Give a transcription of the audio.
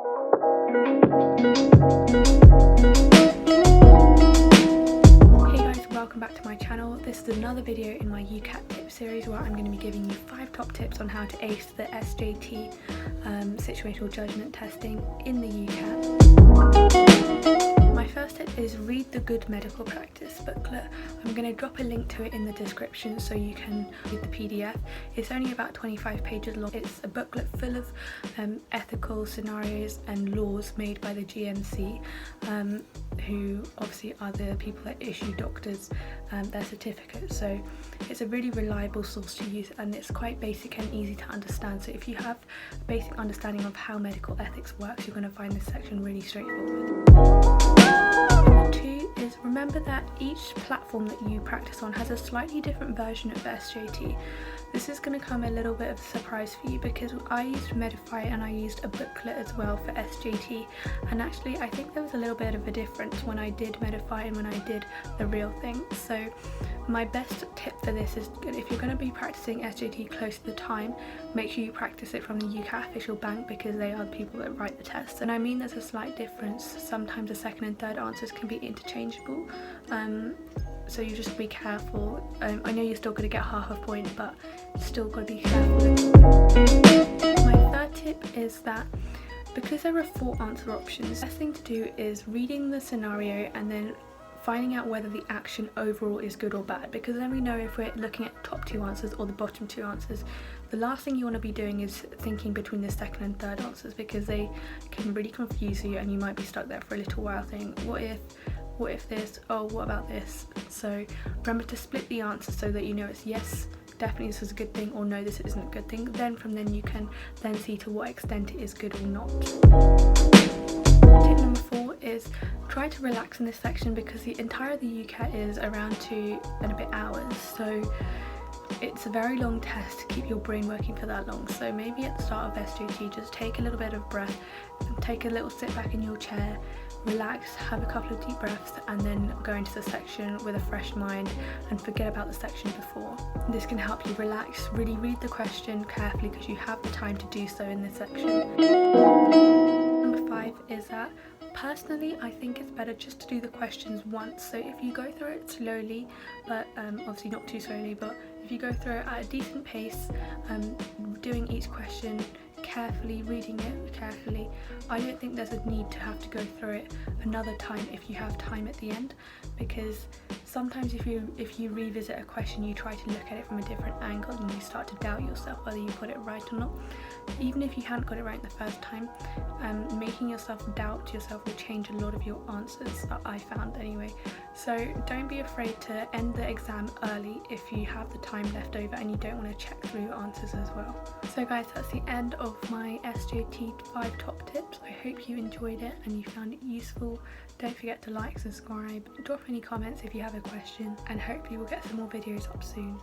Hey guys, welcome back to my channel. This is another video in my UCAT tip series where I'm going to be giving you 5 top tips on how to ace the SJT situational judgment testing in the UCAT. My first tip is read the Good Medical Practice booklet. I'm going to drop a link to it in the description so you can read the PDF. It's only about 25 pages long. It's a booklet full of ethical scenarios and laws made by the GMC, who obviously are the people that issue doctors their certificates. So it's a really reliable source to use, and it's quite basic and easy to understand. So if you have a basic understanding of how medical ethics works, you're going to find this section really straightforward. Number 2 is remember that each platform that you practice on has a slightly different version of SJT. This is going to come a little bit of a surprise for you because I used Medify and I used a booklet as well for SJT, and actually I think there was a little bit of a difference when I did Medify and when I did the real thing. So my best tip for this is if you're going to be practicing SJT close to the time, make sure you practice it from the UCAT official bank because they are the people that write the tests. And I mean there's a slight difference. Sometimes the second and third answers can be interchangeable. So you just be careful. I know you're still going to get half a point, but still got to be careful. My third tip is that because there are 4 answer options, the best thing to do is reading the scenario and then finding out whether the action overall is good or bad, because then we know if we're looking at top 2 answers or the bottom 2 answers. The last thing you want to be doing is thinking between the second and third answers, because they can really confuse you and you might be stuck there for a little while thinking, what if this, oh what about this? So remember to split the answer so that you know it's yes, definitely this is a good thing, or no, this isn't a good thing. Then from then you can then see to what extent it is good or not. Tip number 4 is try to relax in this section because the entire of the UCAT is around 2 and a bit hours. So it's a very long test to keep your brain working for that long. So maybe at the start of SJT, just take a little bit of breath, take a little sit back in your chair, relax, have a couple of deep breaths, and then go into the section with a fresh mind and forget about the section before. This can help you relax, really read the question carefully because you have the time to do so in this section. Number 5 is that personally I think it's better just to do the questions once. So if you go through it slowly, but obviously not too slowly, but if you go through it at a decent pace, doing each question carefully, reading it carefully, I don't think there's a need to have to go through it another time if you have time at the end, because sometimes if you revisit a question, you try to look at it from a different angle and you start to doubt yourself whether you got it right or not. Even if you hadn't got it right the first time, making yourself doubt yourself will change a lot of your answers, I found anyway. So don't be afraid to end the exam early if you have the time left over and you don't want to check through your answers as well. So guys, that's the end of my SJT 5 top tips. I hope you enjoyed it and you found it useful. Don't forget to like, subscribe, drop any comments if you have a question, and hopefully we'll get some more videos up soon.